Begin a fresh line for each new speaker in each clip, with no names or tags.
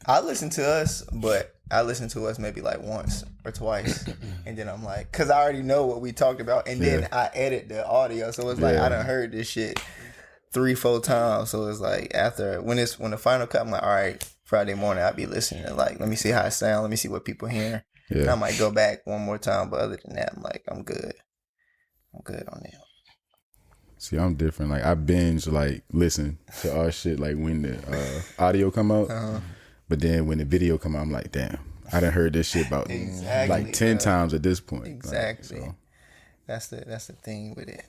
I listen to us, but I listen to us maybe like once or twice, and then I'm like, because I already know what we talked about, and then I edit the audio, so it's like I done heard this shit 3-4 times, so it's like after when the final cut, I'm like, all right, Friday morning I'll be listening, like let me see how it sounds, let me see what people hear. And I might go back one more time, but other than that, I'm like, I'm good on that.
See, I'm different. Like I binge, like listen to our shit, like when the audio come out. But then when the video come out, I'm like, damn, I done heard this shit about like 10 times at this point.
Exactly.
Like, so.
That's the thing with it.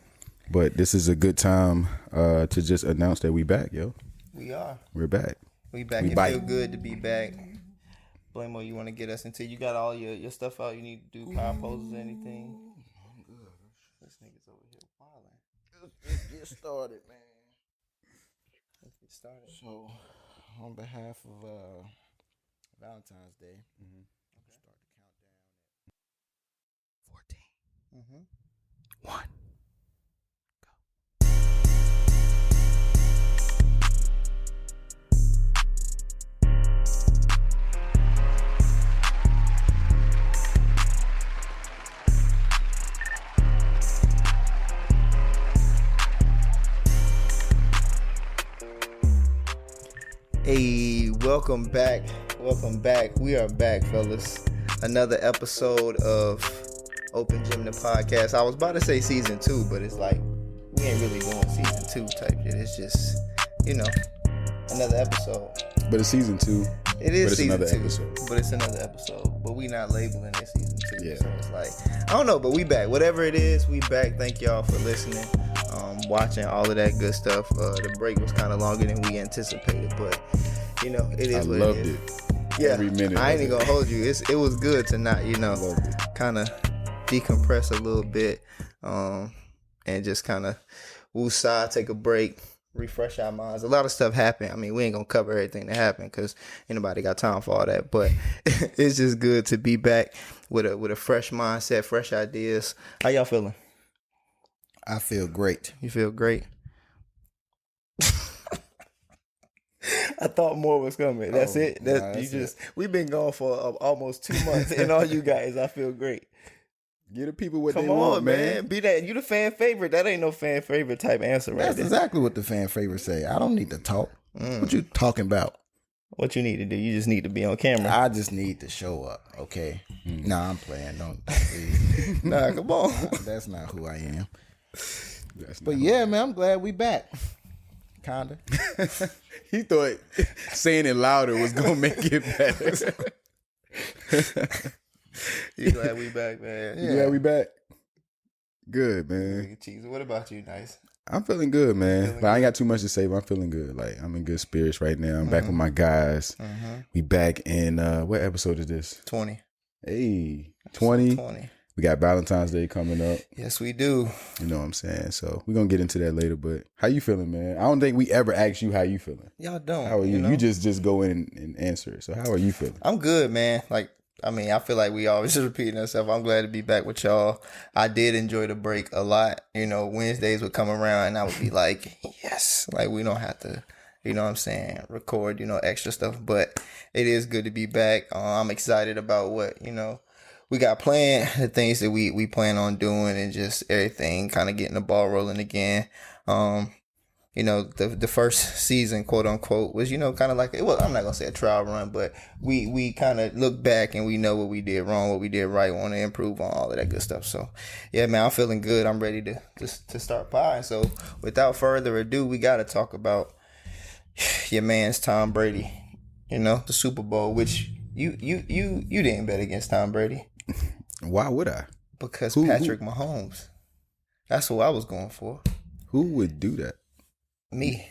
But this is a good time to just announce that we back, yo.
We are.
We're back.
We back. It feel good to be back. Blamo, you want to get us into? You got all your stuff out? You need to do power poses or anything?
I'm good.
This nigga's over here wilding.
Let's get started, man.
Let's get started.
So, on behalf of Valentine's Day, start the countdown at 14. 1.
Hey, welcome back. We are back, fellas. Another episode of Open Gym the Podcast. I was about to say season 2, but it's like we ain't really doing season 2 type shit. It's just, another episode.
But it's season 2.
It is season 2,
episode.
but it's another episode. But we not labeling it season 2.
Yeah.
So it's like, I don't know, but we back. Whatever it is, we back. Thank y'all for listening, watching, all of that good stuff. The break was kind of longer than we anticipated, but it is what it is. I loved it. Yeah,
every minute.
I ain't even gonna hold you. It was good to not, kind of decompress a little bit, and just kind of woosah, take a break, refresh our minds. A lot of stuff happened. I mean, we ain't gonna cover everything that happened because ain't nobody got time for all that. But it's just good to be back with a fresh mindset, fresh ideas. How y'all feeling?
I feel great.
You feel great? I thought more was coming. That's it. We've been gone for almost 2 months, and all you guys, I feel great.
Get the people what
Come
they
on,
want,
man. Be that. You the fan favorite. That ain't no fan favorite type answer, right?
That's exactly what the fan favorites say. I don't need to talk. What you talking about?
What you need to do? You just need to be on camera.
I just need to show up. Okay. Nah, I'm playing. Don't.
Nah, come on.
That's not who I am. But yeah, man, I'm glad we back. Kinda.
He thought saying it louder was gonna make it better.
You glad we back, man?
You glad we back? Good, man.
Cheese. What about you, Nice?
I'm feeling good, man. I ain't got too much to say, but I'm feeling good. Like I'm in good spirits right now. I'm back with my guys. We back in what episode is this?
20.
Hey, 20. We got Valentine's Day coming up.
Yes, we do.
You know what I'm saying? So we're going to get into that later. But how you feeling, man? I don't think we ever asked you how you feeling.
Y'all don't.
How are you? You just go in and answer it. So how are you feeling?
I'm good, man. I feel like we always just repeating ourselves. I'm glad to be back with y'all. I did enjoy the break a lot. Wednesdays would come around and I would be like, yes. Like we don't have to, record, extra stuff. But it is good to be back. I'm excited about what, we got planned, the things that we plan on doing, and just everything kind of getting the ball rolling again. The first season, quote unquote, was, kind of like, well, I'm not going to say a trial run, but we kind of look back and we know what we did wrong, what we did right, want to improve on all of that good stuff. So, yeah, man, I'm feeling good. I'm ready to start pie. So, without further ado, we got to talk about your man's Tom Brady, the Super Bowl, which you didn't bet against Tom Brady.
Why would I?
Because Patrick Mahomes. That's who I was going for.
Who would do that?
Me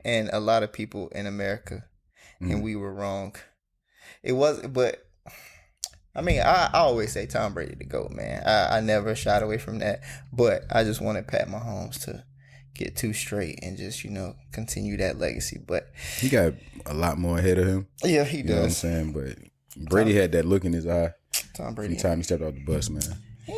and a lot of people in America, and we were wrong. It was, but I always say Tom Brady to go, man. I never shied away from that, but I just wanted Pat Mahomes to get 2 straight and just continue that legacy. But
he got a lot more ahead of him.
Yeah, he does.
You know what I'm saying? But Brady had that look in his eye.
Tom Brady.
From the time he stepped off the bus, man.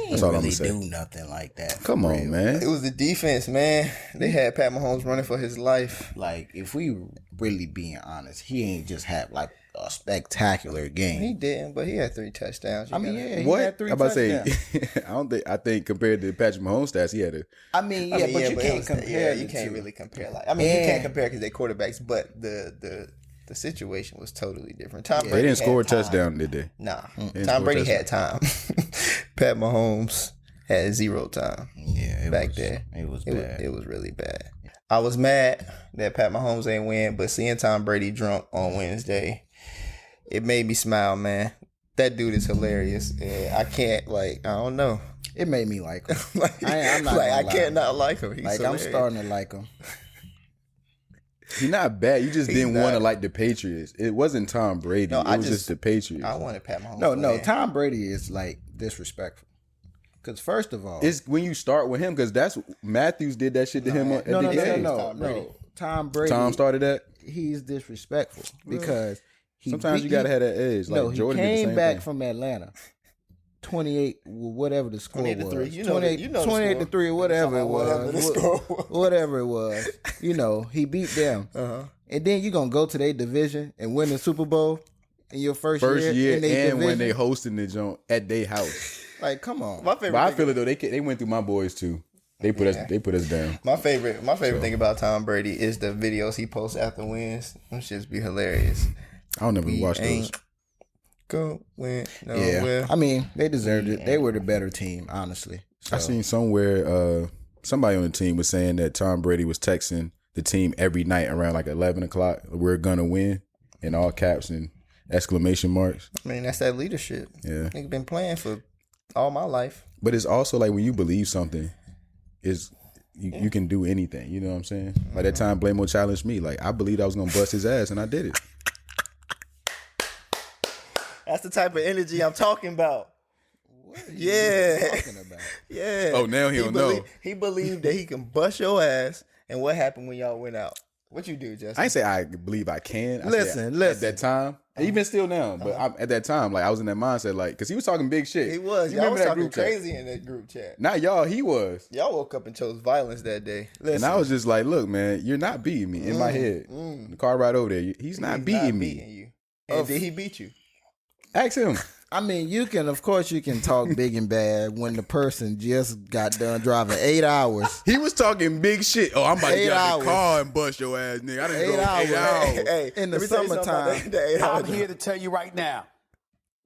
That's all I'm gonna say. Do nothing like that.
Come on, man.
It was the defense, man. They had Pat Mahomes running for his life.
Like, if we really being honest, he ain't just have a spectacular game.
He didn't, but he had 3 touchdowns.
I mean, yeah, he
What?
had 3
I'm about to
touchdowns.
say, I think compared to Patrick Mahomes stats, he had a.
I mean, but you can't compare.
You can't really compare. Like, I mean, you can't compare because they're quarterbacks, but the situation was totally different. Tom Brady
They didn't score a
had time.
touchdown, did they?
Nah,
didn't
Tom
score a
Brady had time. Pat Mahomes had 0 time.
Yeah,
there.
It was bad.
It was really bad. I was mad that Pat Mahomes ain't win, but seeing Tom Brady drunk on Wednesday, it made me smile, man. That dude is hilarious, and I can't I don't know.
It made me like him.
I'm not I can't not like him. He's
like
hilarious.
I'm starting to like him.
He's not bad. You just didn't
not.
want to like the Patriots. It wasn't Tom Brady.
No,
it was just the Patriots.
I wanted Pat Mahomes.
No, Tom Brady is like disrespectful. Because first of all,
It's when you start with him because that's Matthews did that shit to him at the end.
No. Tom Brady.
Tom started that.
He's disrespectful because
Sometimes you gotta have that edge. Like Jordan
he
did the
came
same
back
thing.
from Atlanta. 28, whatever the score
28
was.
to 3. You know the
28
score.
to 3, whatever it
Whatever the
was.
score was.
Whatever it was. He beat them. And then you're going to go to their division and win the Super Bowl in your first year in their
and when
division?
they hosting the joint at their house.
Like, come on.
My favorite.
But I
thing-
feel it though. They went through my boys too. They put us down.
My favorite thing about Tom Brady is the videos he posts after wins. Them shits be hilarious.
I don't never watch those.
Ain't going nowhere.
Yeah. I mean, they deserved it. They were the better team, honestly. So,
I seen somewhere somebody on the team was saying that Tom Brady was texting the team every night around like 11 o'clock. We're gonna win in all caps and exclamation marks.
I mean, that's that leadership.
Yeah.
Nigga been playing for all my life.
But it's also like when you believe something, is you can do anything. You know what I'm saying? Like that time Blamo challenged me. Like I believed I was gonna bust his ass and I did it.
That's the type of energy I'm talking about.
what are
Yeah.
you talking about?
Yeah.
Oh, now he don't know.
He believed that he can bust your ass. And what happened when y'all went out? What you do, Justin?
I ain't say I believe I can. I
Listen,
said
listen.
At that time, even still now, but at that time, like I was in that mindset, like because he was talking big shit.
He was.
You
Y'all
remember
was
that
talking
group chat?
crazy in that group chat.
Not y'all, he was.
Y'all woke up and chose violence that day.
Listen,
And I was just like, look, man, you're not beating me in my head. The car right over there. He's not beating me.
you. And did he beat you?
Ask him.
I mean, of course you can talk big and bad when the person just got done driving 8 hours.
He was talking big shit. Oh, I'm about to
8
get out
hours.
the car and bust your ass, nigga. I didn't
8
go 8
hours.
hours.
Hey,
In the
let me tell you something about
summertime.
that 8 hour
I'm
drive.
here to tell you right now,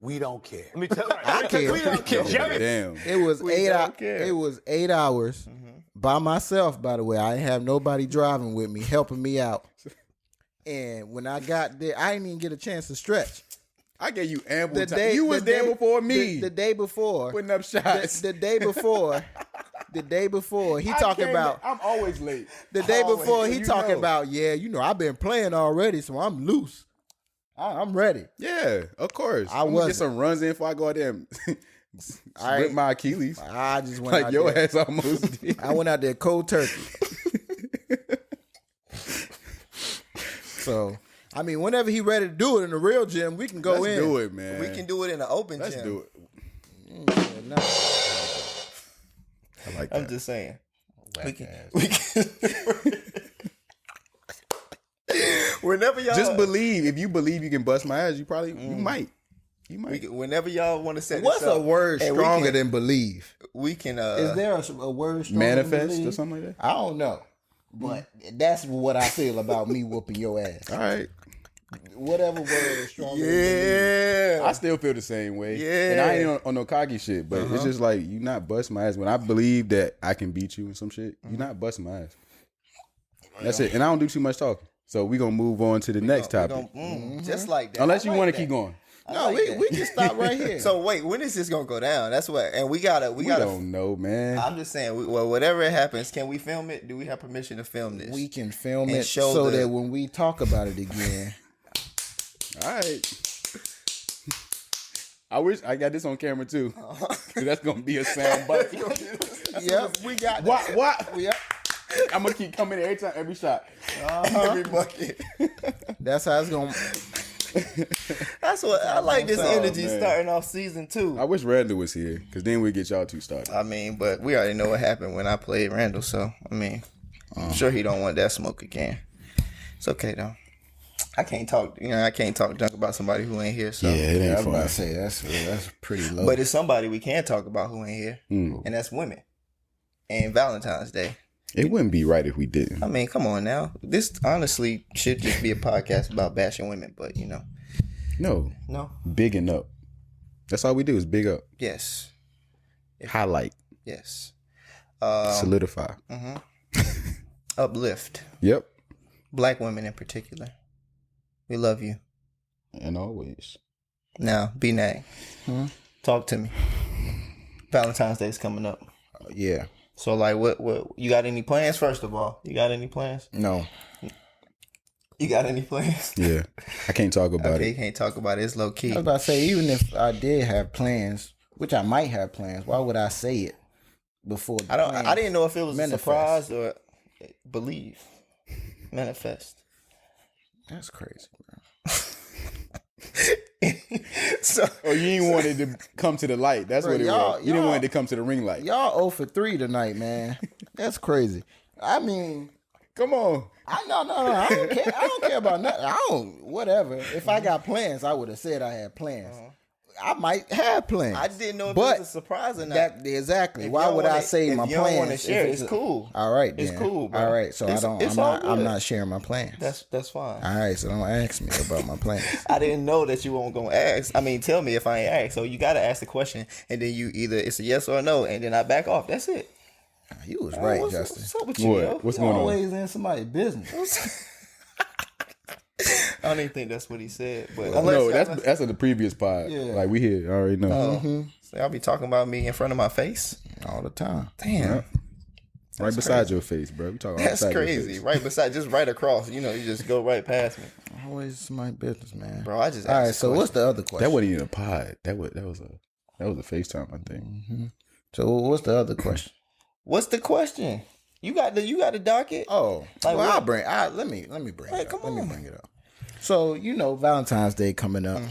we don't care.
Let me tell you.
I care.
We don't care. Jerry.
Damn.
It was
We
8
don't
hours.
care.
It was 8 hours by myself. By the way, I didn't have nobody driving with me, helping me out. And when I got there, I didn't even get a chance to stretch.
I gave you ample time. You was there before me.
The day before,
Putting up shots.
the day before, he
I
talking
came
about.
I'm always late.
The day
Always.
before,
So
he
you
talking
know.
about, I've been playing already, so I'm loose. I'm ready.
Yeah, of course.
I
I'm gonna
wasn't.
get some runs in before I go out there and rip my Achilles.
I just went
Like
out
your
there.
ass almost did.
I went out there cold turkey. So, I mean, whenever he ready to do it in the real gym, we can go
Let's
in.
do it, man.
We can do it in an open
Let's
gym.
do it.
Yeah, no.
I like
I'm
that.
just saying. We can. Whenever y'all
Just believe. If you believe you can bust my ass, you probably you might. You might.
whenever y'all want to set
What's
this up,
a word
and
stronger than believe?
we can
Is there a word stronger
Manifest
than
or
believe?
something like that.
I don't know. But that's what I feel about me whooping your ass.
All right.
Whatever word is stronger than believe.
Yeah.
I still feel the same way.
Yeah.
And I ain't on no cocky shit, but it's just like you not bust my ass. When I believe that I can beat you and some shit, you not busting my ass. That's it. And I don't do too much talking. So we gonna move on to the next topic.
Just like that.
Unless
I
you
like
want to
that.
keep going.
No, we can stop right here.
So wait, when is this gonna go down? That's what, and we
We
gotta.
don't know, man.
I'm just saying. Whatever happens, can we film it? Do we have permission to film this?
we can film
And
it
show
so
the-
that when we talk about it again,
All right. I wish I got this on camera too. 'Cause that's gonna be a sound bite.
yep, we got
What?
Yep.
I'm gonna keep coming every shot.
Every bucket.
That's how it's gonna.
That's what I like. This
sound,
energy
man.
starting off season 2.
I wish Randall was here, cause then we get y'all two started.
I mean, but we already know what happened when I played Randall. So I mean, I'm sure he don't want that smoke again. It's okay though. I can't talk. I can't talk junk about somebody who ain't here. So
Yeah, it
I
ain't
was about
fun.
to say that's pretty low.
but it's somebody we can talk about who ain't here, and that's women. And Valentine's Day.
It wouldn't be right if we didn't.
I mean, come on now. This honestly should just be a podcast about bashing women, but
No,
no.
bigging up. That's all we do is big up,
Yes,
highlight,
yes.
solidify.
Uplift
Yep,
Black women in particular. We love you.
and always.
Now, B-Nag, talk to me. Valentine's Day is coming up.
yeah.
So, like, what you got any plans? First of all, you got any plans?
No.
You got any plans?
Yeah, I can't talk about
Okay, you
it.
can't talk about it. It's low key.
I was about to say, even if I did have plans, which I might have plans, why would I say it before? The plans
I didn't know if it was
manifest?
a surprise or believe, manifest.
That's crazy, bro.
So
Oh, you ain't wanted to come to the light. That's
Bro,
what it
y'all-
was. You didn't
y'all-
want it to come to the ring light.
Y'all 0 for 3 tonight, man. That's crazy. I mean,
Come on.
no. I don't care. I don't care about nothing. I don't. Whatever. If I got plans, I would have said I had plans. I might have plans.
I didn't know if
but
it was a surprise or not.
That exactly.
If
Why
you don't
would I
wanna-
say
if
my
you don't
plans?
wanna
if
share, it's cool.
All right, then.
It's cool, bro.
All right, so
It's
I'm
all
not. I'm
good.
not sharing my plans.
That's fine.
all right. So don't ask me about my plans.
I didn't know that you weren't gonna ask. I mean, tell me if I ain't ask. So you gotta ask the question, and then you either it's a yes or a no, and then I back off. That's it.
You was right,
what's,
Justin.
What's up with you,
What?
yo?
What's
You
going on?
always in somebody's business.
I don't even think that's what he said, but
No, that's in the previous pod.
Yeah.
Like we here, I already know.
so y'all be talking about me in front of my face.
All the time.
Damn,
Right beside your face, bro. We talking
that's
outside your
crazy.
face.
Right beside, just right across. You just go right past me,
Always my business, man.
bro. I just
All right.
asked
So
a
what's the other question?
That wasn't even a pod. That was a FaceTime, I think.
So what's the other question?
What's the question? You got the docket.
Oh,
Like
well,
what?
let me bring
Hey,
it up.
come
Let me
on.
bring it up. So Valentine's Day coming up.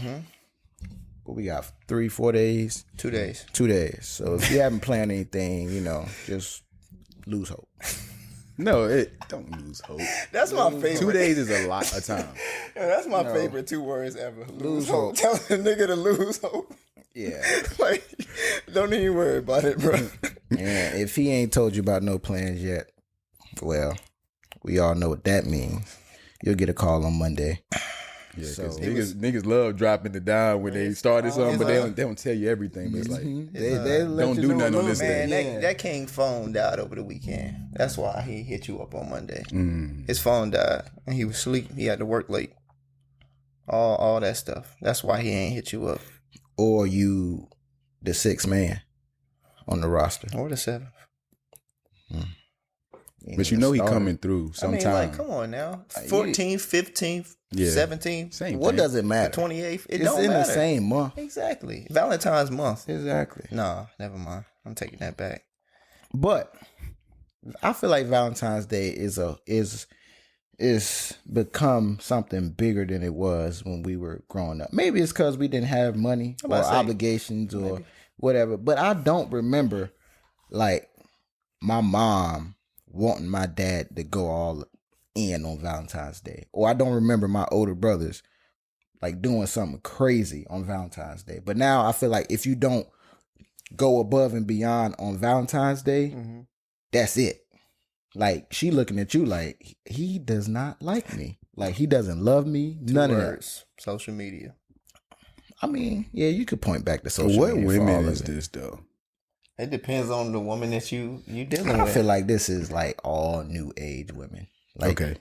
But we got 3-4 days,
2 days.
2 days. So if you haven't planned anything, just lose hope.
No, don't lose hope.
That's my favorite.
2 days is a lot of time.
Yeah, that's my favorite 2 words ever.
Lose hope.
Tell a nigga to lose hope.
Yeah.
Like, don't even worry about it, bro.
And if he ain't told you about no plans yet, well, we all know what that means. You'll get a call on Monday.
Yeah,
So-
because niggas love dropping it down when they started something, but
it's
they don't tell you everything. But it's like,
They let
don't
you
do
know a
nothing on
little
this
bit.
Man,
Yeah.
that king phone died over the weekend. That's why he hit you up on Monday. His phone died and he was asleep. He had to work late. All that stuff. That's why he ain't hit you up.
Or you, the 6th man on the roster.
Or the 7th.
but he coming through
I mean,
sometime.
like, come on now. 14th, 15th,
Yeah.
17th,
Same
What
thing.
does it matter?
28th. It
It's
don't
in
matter.
the same month.
Exactly. Valentine's month.
Exactly.
Nah, never mind. I'm taking that back.
But I feel like Valentine's Day is become something bigger than it was when we were growing up. Maybe it's because we didn't have money or
about to say,
obligations or whatever. But I don't remember like my mom wanting my dad to go all in on Valentine's Day. Or I don't remember my older brothers like doing something crazy on Valentine's Day. But now I feel like if you don't go above and beyond on Valentine's Day, that's it. Like she looking at you like he does not like me. Like he doesn't love me. None of that.
Words. Social media.
I mean, yeah, you could point back to social
What
media for all
women
of
is
it.
this though?
It depends on the woman that you dealing
I
with.
feel like this is like all new age women. Like,
Okay.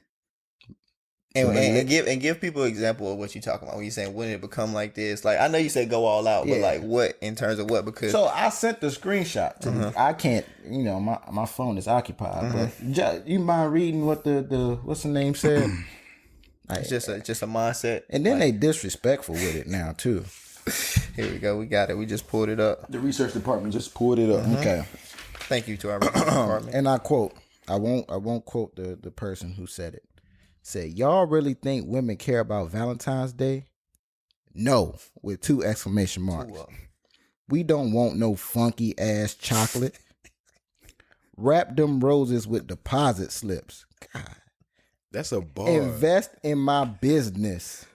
And give people an example of what you're talking about when you're saying when it become like this. Like, I know you said go all out, but
Yeah.
like what in terms of what? Because
So I sent the screenshot to the, I can't, my phone is occupied. But you mind reading what the what's the name said?
it's just a mindset.
And then they disrespectful with it now too.
Here we go. We got it. We just pulled it up.
The research department just pulled it up.
Okay.
Thank you to our research department.
And I quote, I won't quote the person who said it. Said, y'all really think women care about Valentine's Day? No, with 2 exclamation marks. We don't want no funky ass chocolate. Wrap them roses with deposit slips. God.
That's a bar.
Invest in my business.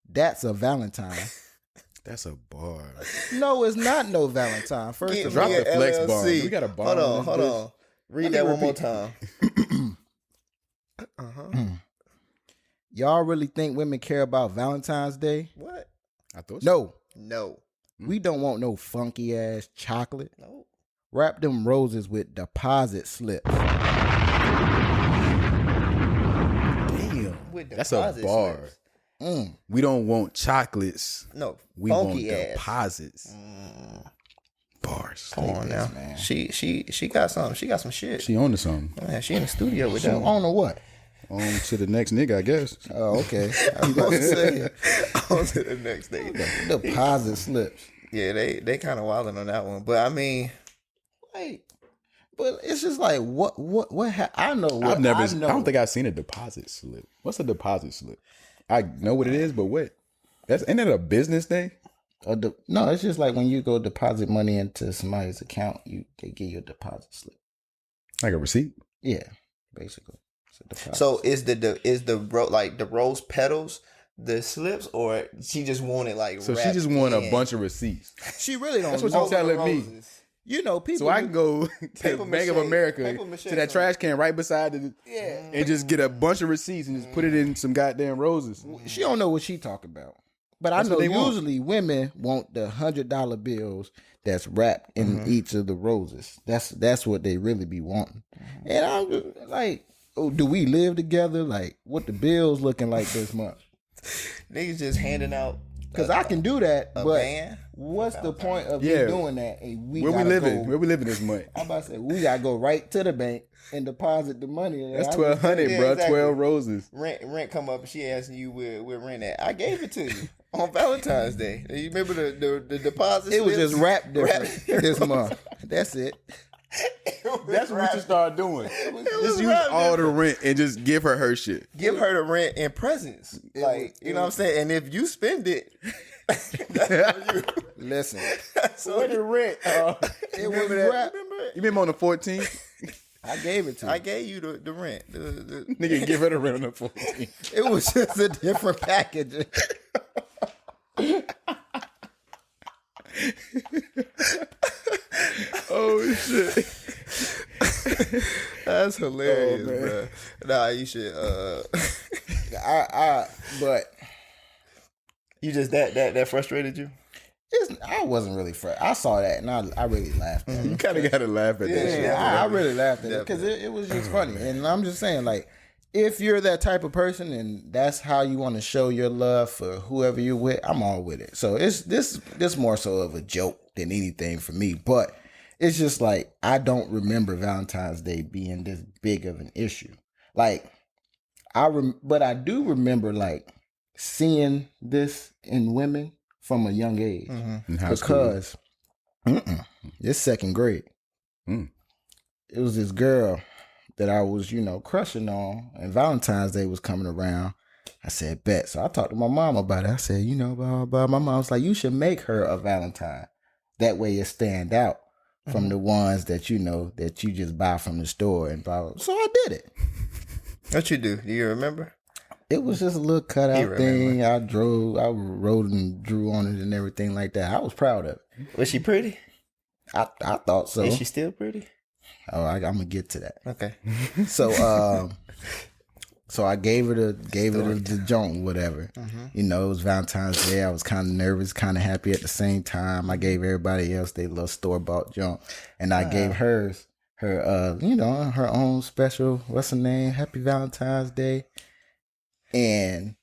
That's a Valentine.
That's a bar.
No, it's not no Valentine. First
Give
of
Drop
all,
me
the
an
flex
LLC.
bomb. We got a bomb.
Hold on. Read that one more time.
y'all really think women care about Valentine's Day?
What?
I thought so.
No.
No.
We don't want no funky ass chocolate.
No.
Wrap them roses with deposit slips.
Damn.
With
That's a
deposit
bar.
slips.
We don't want chocolates.
No.
We want
funky ass.
deposits. Bars.
Come on now.
man.
She got something. She got some shit.
She on to something.
Man, she in the studio with
So
that one.
on to what?
On to the next nigga, I guess.
Oh, okay. I was about to say
On to the next day.
deposit slips.
Yeah, they kind of wilding on that one. But I mean,
Like, but it's just like what I know. What
I've never.
I
I
know.
don't think I've seen a deposit slip. What's a deposit slip? I know what it is, but what? Ain't that a business thing?
No, it's just like when you go deposit money into somebody's account, they give you a deposit slip.
Like a receipt?
Yeah, basically. It's a deposit
so
slip.
is the like the rose petals the slips, or she just wanted like
So she
wrapped
just want a
in?
bunch of receipts.
She really don't.
That's what
know.
you're telling me.
Roses.
You know, people.
So I can go to
Paper
Bank of
mache-
America
paper mache
to that
something.
trash can right beside the
Yeah.
and just get a bunch of receipts and just put it in some goddamn roses.
She don't know what she talking about. But
That's
I know
what they want.
usually women want the $100 bills that's wrapped in each of the roses. That's what they really be wanting. And I'm just like, oh, do we live together? Like, what the bills looking like this month?
Niggas just handing out.
Because I can do that,
a
but
van?
what's the point of
Yeah.
me doing that? And
Where we
gotta
living?
go-
Where we living this month?
I'm about to say we gotta go right to the bank and deposit the money.
That's
I-
1,200,
Yeah,
bro.
exactly.
12 roses.
Rent come up and she asking you where rent at. I gave it to you on Valentine's Day. You remember the deposit?
It was
slips?
just wrapped different this month. That's it.
That's what we should start doing.
was
Just use
wrapped
all the rent and just give her shit.
Give her the rent and presents. Like, you know what I'm saying? And if you spend it, that's on you.
Listen,
So
Where the rent?
it was
that?
wrapped.
You remember on the 14th?
I gave it to you.
I gave you the rent.
Nigga, give her the rent on the 14th.
It was just a different package.
Oh, shit.
That's hilarious,
Oh, man.
bro. Nah, you should.
But
You just that frustrated you?
I wasn't really fresh. I saw that and I really laughed at it.
You kind of got to laugh at that
Yeah,
shit.
Yeah, I really laughed at it because it was just funny. And I'm just saying, like, if you're that type of person and that's how you want to show your love for whoever you're with, I'm all with it. So it's this more so of a joke than anything for me. But it's just like I don't remember Valentine's Day being this big of an issue. Like but I do remember like seeing this in women from a young age
In high school.
because it's second grade.
Mm.
It was this girl that I was, crushing on, and Valentine's Day was coming around. I said, bet. So I talked to my mom about it. I said, blah, blah, blah. My mom was like, you should make her a Valentine. That way it stand out from the ones that that you just buy from the store and blah, blah. So I did it.
What you do? Do you remember?
It was just a little cutout
You
thing. I wrote and drew on it and everything like that. I was proud of it.
Was she pretty?
I thought so.
Is she still pretty?
Oh, I'm gonna get to that.
Okay.
So, so I gave her the joint, whatever. It was Valentine's Day. I was kind of nervous, kind of happy at the same time. I gave everybody else their little store bought junk, and I gave her her own special. What's her name? Happy Valentine's Day. And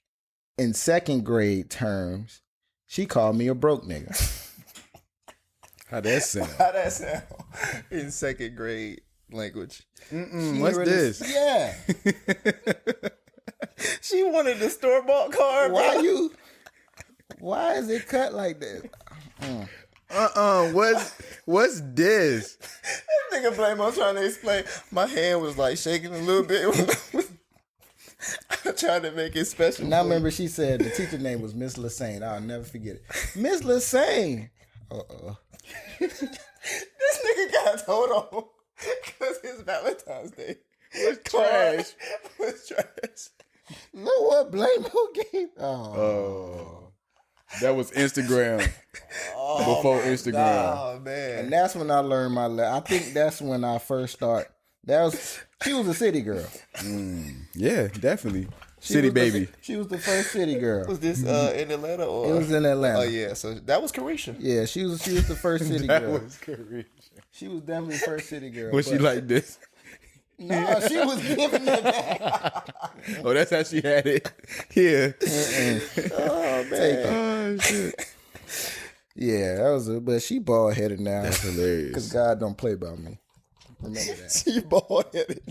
in second grade terms, she called me a broke nigga.
How that sound?
How that sound in second grade language?
What's this?
Yeah.
She wanted the store bought card.
Why is it cut like this?
What's this?
Nigga blame. I'm trying to explain. My hand was like shaking a little bit. I tried to make it special.
Now
for you.
remember, she said the teacher name was Miss Lassane. I'll never forget it. Miss Lassane.
This nigga got told on because it's Valentine's Day.
was trash.
Was trash.
You know what? Blame who gave?
That was Instagram. Before Instagram.
Oh man.
And that's when I learned my lesson. I think that's when I first started. She was a city girl.
Yeah, definitely.
She
City
was
baby.
She was the first city girl.
Was this in Atlanta or?
It was in Atlanta.
Oh yeah, so that was Carisha.
Yeah, she was the first city
That
girl.
was crazy.
She was definitely the first city girl.
Was she like this?
No, she was giving it back.
Oh, that's how she had it. Yeah.
Oh man.
Oh shit.
Yeah, that was it. But she bald headed now.
That's hilarious.
Because God don't play by me. Remember that.
She bald headed.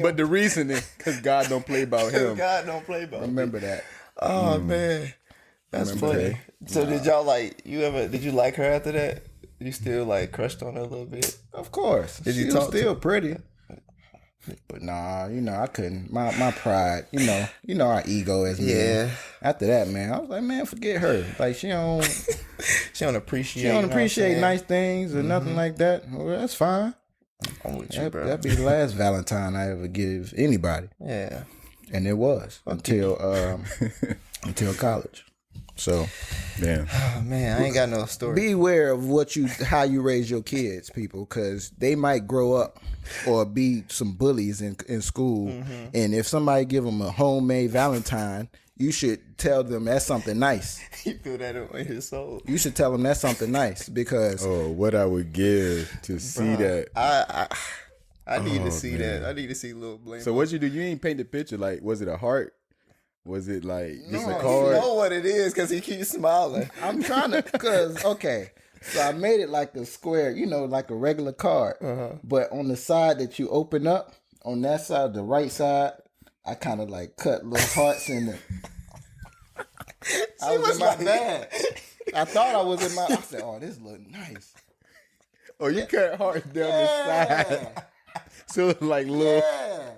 But the reason is because God don't play about him.
God don't play about.
Remember that.
Oh man, that's
Remember
funny. So did y'all did you like her after that? You still like crushed on her a little bit?
Of course.
Did
She
you
was
talk to
still
her?
pretty. But nah, I couldn't. My pride, our ego as men.
Yeah.
After that, man, I was like, man, forget her. Like she don't
She
she don't appreciate nice things or nothing like that. Well, that's fine.
I'm with you, bro.
That'd be the last Valentine I ever give anybody.
Yeah.
And it was until college. So
Damn.
Oh man, I ain't got no story.
beware of how you raise your kids, people, because they might grow up or be some bullies in school. And if somebody give them a homemade Valentine, you should tell them that's something nice.
You feel that in his soul.
You should tell them that's something nice because
Oh, what I would give to see that.
I need to see
man.
that. I need to see little blame.
So what you do? You ain't paint the picture. Like, was it a heart? Was it like just
No,
a
You
card?
know what it is because he keeps smiling.
I'm trying to, so I made it like a square, like a regular card. But on the side that you open up, on that side, the right side, I kind of like cut little hearts in it. I was in my bag. I thought I was in my. I said, "Oh, this look nice."
Oh, you cut hearts down the side. So it's like little.
Yeah.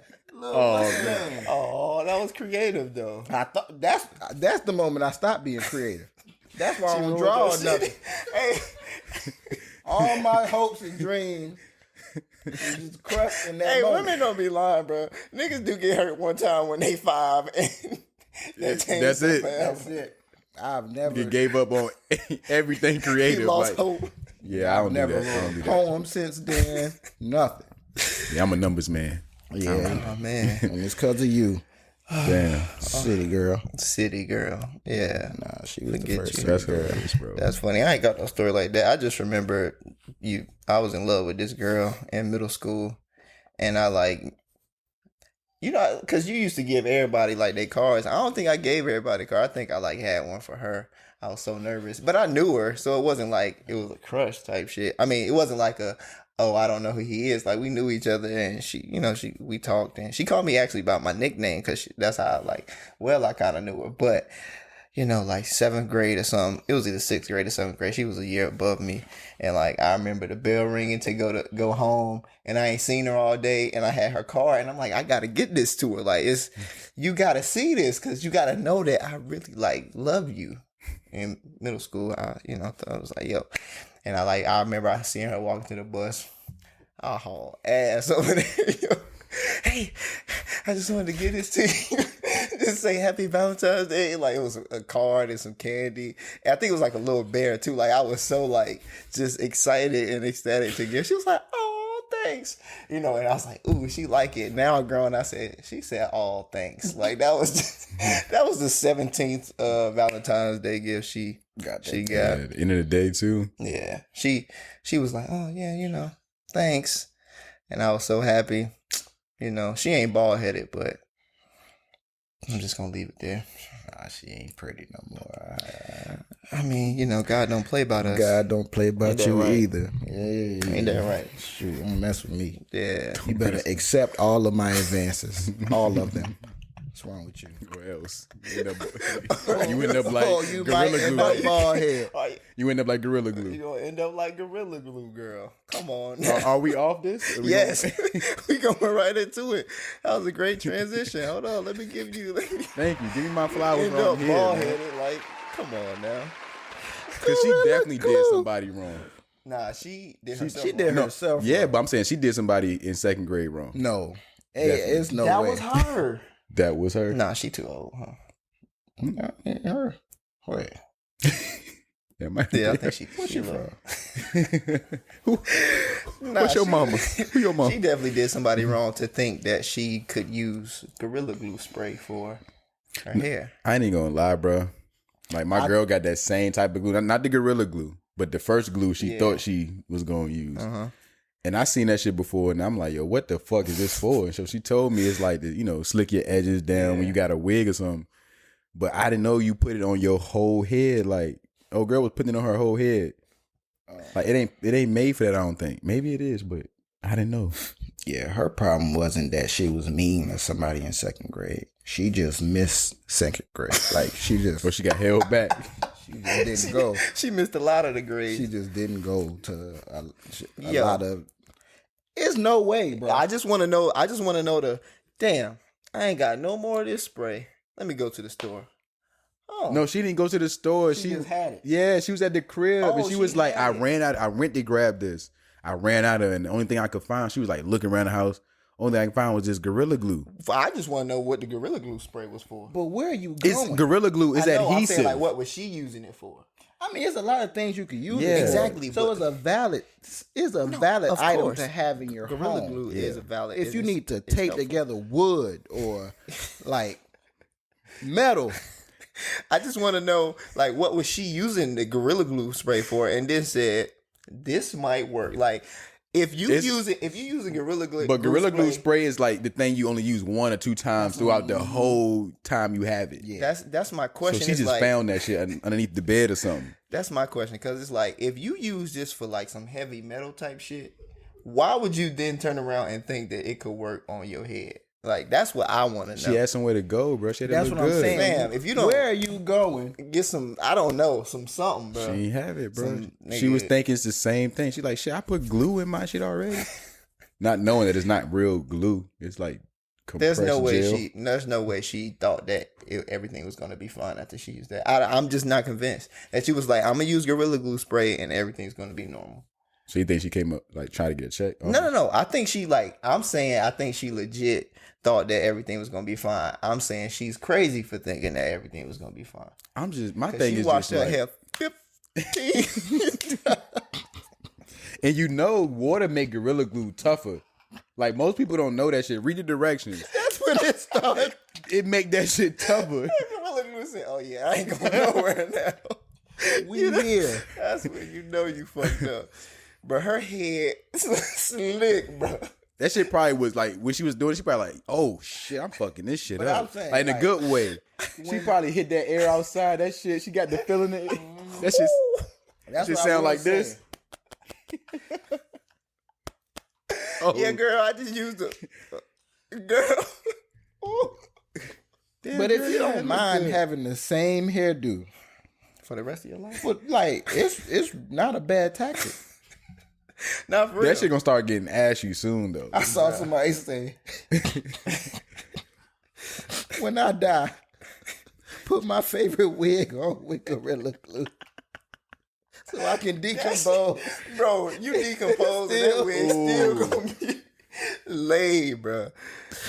Oh man.
Oh, that was creative though.
I thought that's the moment I stopped being creative. That's why I don't
ruined
draw
your
nothing.
shit. Hey,
All my hopes and dreams is just crushed in that
hey,
moment.
women don't be lying, bro. Niggas do get hurt one time when they 5 and that changed
That's
them
it.
forever.
That's it. I've never
You gave up on everything
He
creative.
lost
like,
hope.
yeah, I don't do
never
that. I don't do
wrote
that.
poem since then. Nothing.
Yeah, I'm a numbers man.
Yeah,
Oh man,
and it's because of you,
Damn.
city girl.
city girl. Yeah,
Nah, she was the
Forget
first
you.
city
That's
girl.
hilarious, bro.
that's funny. I ain't got no story like that. I just remember I was in love with this girl in middle school, and I because you used to give everybody like their cards. I don't think I gave everybody a card. I think I had one for her. I was so nervous, but I knew her, so it wasn't like it was a crush type shit. I mean, it wasn't like I don't know who he is. Like we knew each other, and we talked, and she called me actually by my nickname because that's how I kind of knew her. But like 7th grade or something. It was either 6th grade or 7th grade. She was a year above me, and I remember the bell ringing to go home, and I ain't seen her all day, and I had her card, and I'm like, I gotta get this to her. Like you gotta see this because you gotta know that I really love you. In middle school, I was like, yo. And I remember I seeing her walking to the bus. I haul ass over there. Yo. Hey, I just wanted to get this to you. Just say Happy Valentine's Day. It was a card and some candy. And I think it was a little bear too. I was so just excited and ecstatic to give. She was like, oh, thanks. And I was like, ooh, she like it. Now I'm grown. She said, oh, thanks. That was that was the 17th Valentine's Day gift she got.
Yeah, at the end of the day too.
Yeah. She was like, oh yeah, thanks. And I was so happy. She ain't bald headed, but I'm just gonna leave it there.
Nah, she ain't pretty no more.
I mean, God don't play about us.
God don't play about
that
you
right?
either. Yeah.
Ain't that right?
Shoot, don't mess with me.
Yeah.
You better accept all of my advances. All of them. What's wrong with you?
What else? You end up like
you
Gorilla
might end
Glue.
up bald head.
You end up like Gorilla
You
Glue.
gonna end up like Gorilla Glue, girl. Come on.
Are we off this? Are we
Yes.
off?
We going right into it. That was a great transition. Hold on. Let me
Thank you. Give me my flowers
end
while
up
I'm
bald
here.
headed. Come on now.
Because she definitely did somebody wrong.
Nah, she did herself.
She did
wrong.
herself.
Yeah,
wrong.
but I'm saying she did somebody in second grade wrong.
No, hey,
Definitely.
it's no
That
way.
was her.
That was her.
Nah, she too old, huh?
Her. Wait.
That might
Yeah, I
be
think she.
Where's she from?
What's your mama? Who your mama?
She definitely did somebody wrong to think that she could use Gorilla Glue spray for her hair.
I ain't even gonna lie, bro. Like my girl got that same type of glue, not the Gorilla Glue, but the first glue she thought she was gonna use. And I seen that shit before, and I'm like, yo, what the fuck is this for? And so she told me it's like, slick your edges down when you got a wig or something. But I didn't know you put it on your whole head. Like, oh, girl was putting it on her whole head. Like it ain't made for that. I don't think. Maybe it is, but I didn't know.
Yeah, her problem wasn't that she was mean to somebody in second grade. She just missed second grade. Like she
She got held back.
She just didn't go.
She missed a lot of the grades.
She just didn't go to a lot of. There's no way, bro.
I just want to know. Damn, I ain't got no more of this spray. Let me go to the store. Oh
No, she didn't go to the store.
She just had it.
Yeah, she was at the crib, and she was like,
had
I ran out. I went to grab this. I ran out of it, and the only thing I could find, she was like looking around the house. Only thing I could find was this Gorilla Glue.
I just want to know what the Gorilla Glue spray was for.
But where are you
It's
going?
Gorilla Glue is
I know, I'm
adhesive.
saying, like, what was she using it for?
I mean, it's a lot of things you could use.
Yeah.
it for.
Exactly,
So
but-
it's a valid
of
item
course.
to have in your
Gorilla
home.
Glue is a valid.
If you need to
it's
tape
helpful.
together wood or like metal.
I just want to know, like, what was she using the Gorilla Glue spray for, and then said this might work. Like, if you use a Gorilla Glue,
But Gorilla Glue spray is like the thing you only use 1 or 2 times throughout the whole time you have it.
Yeah.
That's my
So
question.
she
It's
just
like,
found that shit underneath the bed or something.
That's my question, because it's like, if you use this for like some heavy metal type shit, why would you then turn around and think that it could work on your head? Like, that's what I want to know.
She had somewhere to go, bro. She had to
That's
look
what I'm
good.
saying.
Fam, if you don't
Where are you going?
get some, I don't know, something, bro.
She ain't have it, bro.
Some
She was
nigga-
thinking it's the same thing. She like, shit, I put glue in my shit already. Not knowing that it's not real glue. It's like compressed
There's
gel.
no way she thought that everything was gonna be fine after she used that. I'm just not convinced that she was like, I'm gonna use Gorilla Glue spray and everything's gonna be normal.
So you think she came up like trying to get a check? Oh.
No. I think she I think she legit thought that everything was gonna be fine. I'm saying she's crazy for thinking that everything was gonna be fine.
I'm just my
'Cause
thing
she
is
washed
just
her
like,
hair 15
and water make Gorilla Glue tougher. Like most people don't know that shit. Read the directions.
That's when it started.
It make that shit tougher.
Gorilla Glue said, "Oh yeah, I ain't going nowhere now."
We here.
That's when you know you fucked up. But her head slick, bro.
That shit probably was like when she was doing it, she probably like, oh shit, I'm fucking this shit
But
up.
I'm saying,
like in a
like,
good way. She probably hit that air outside. That shit, she got the feeling it. That shit,
That's
shit
what I
sound
will
like this.
say.
Oh,
Yeah, girl, I just used the girl. Ooh.
damn,
But if
girl,
you
that
don't
look
mind
good.
having the same hairdo,
For the rest of your life?
but like it's not a bad tactic.
Not for real.
That shit gonna start getting ashy soon though.
I saw somebody say, "When I die, put my favorite wig on with Gorilla Glue, so I can decompose."
Bro, you decompose and that wig still gonna be laid, bro.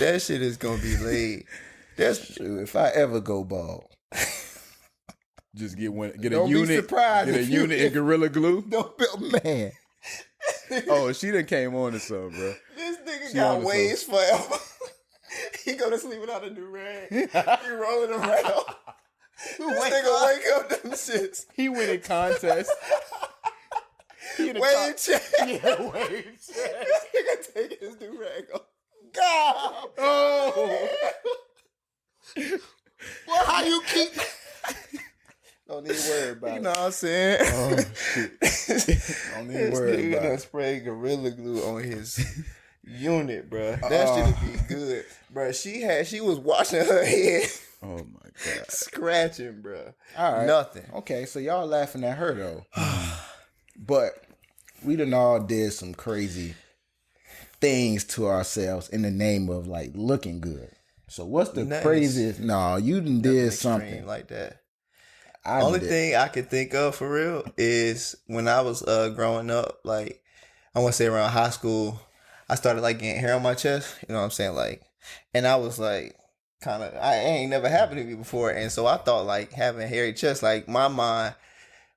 That shit is gonna be laid. That's
Shoot, if I ever go bald,
Just get a
Don't be
unit,
surprised
get a
if you-
unit in Gorilla Glue.
don't be man.
Oh, she done came on to something, bro.
this nigga
She
got
on to
waves forever. He go to sleep without a new rag. He rolling around. This nigga wake up them shits.
He win a contest. He in a
Wave check.
Yeah, wave check.
This nigga taking his new rag off. God.
Oh,
Well, how you keep? Don't need to worry about
You
it.
know what I'm saying?
oh shit.
Don't need to
This
worry
nigga
about
done
it.
sprayed Gorilla Glue on his unit, bro. That should be good, bro. She was washing her head,
Oh my god.
scratching, bro.
All right.
Nothing.
Okay, so y'all laughing at her though, but we done all did some crazy things to ourselves in the name of like looking good. So what's the
Nice.
craziest? No, you done did
Extreme
something.
like that. Only thing I could think of for real is when I was growing up, like I want to say around high school, I started like getting hair on my chest. You know what I'm saying? Like, and I was like, kind of, I ain't never happened to me before, and so I thought like having hairy chest, like my mind.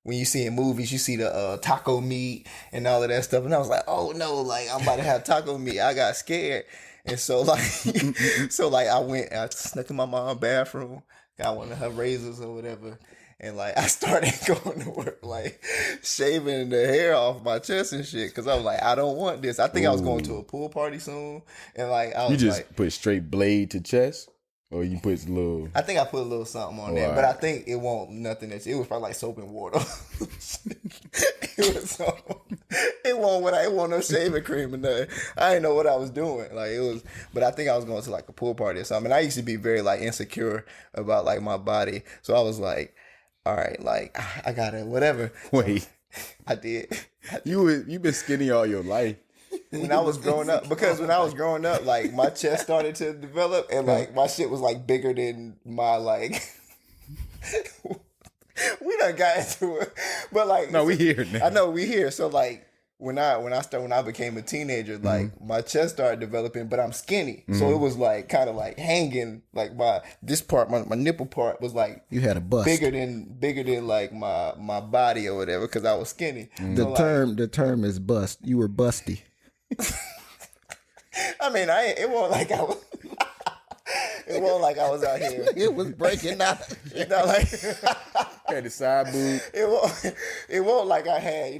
When you see in movies, you see the taco meat and all of that stuff, and I was like, "Oh no!" Like I'm about to have taco meat. I got scared, and so like, I snuck in my mom's bathroom, got one of her razors or whatever, and like I started going to work, like shaving the hair off my chest and shit, because I was like, I don't want this. I think I was going to a pool party soon, and like I was
You just
like,
put straight blade to chest, or you put a little.
I think I put a little something on there, but I think it won't nothing. It was probably like soap and water. It won't no shaving cream or nothing. I didn't know what I was doing. Like it was, but I think I was going to like a pool party or something. And I used to be very like insecure about like my body, so I was like, all right, like I gotta whatever.
Wait,
I did.
you been skinny all your life.
When I was growing up, because when I was growing up, like my chest started to develop, and like my shit was like bigger than my like. We done got into it, but like
no, we here now.
I know we here. So like when I became a teenager, like my chest started developing, but I'm skinny, so it was like kind of like hanging, like my nipple part was like
You had a bust.
bigger than like my body or whatever, because I was skinny.
The term is bust. You were busty.
I mean, it wasn't like I was. It wasn't like I was out here.
It was breaking out.
You know, like
Had the side boob.
it wasn't like I had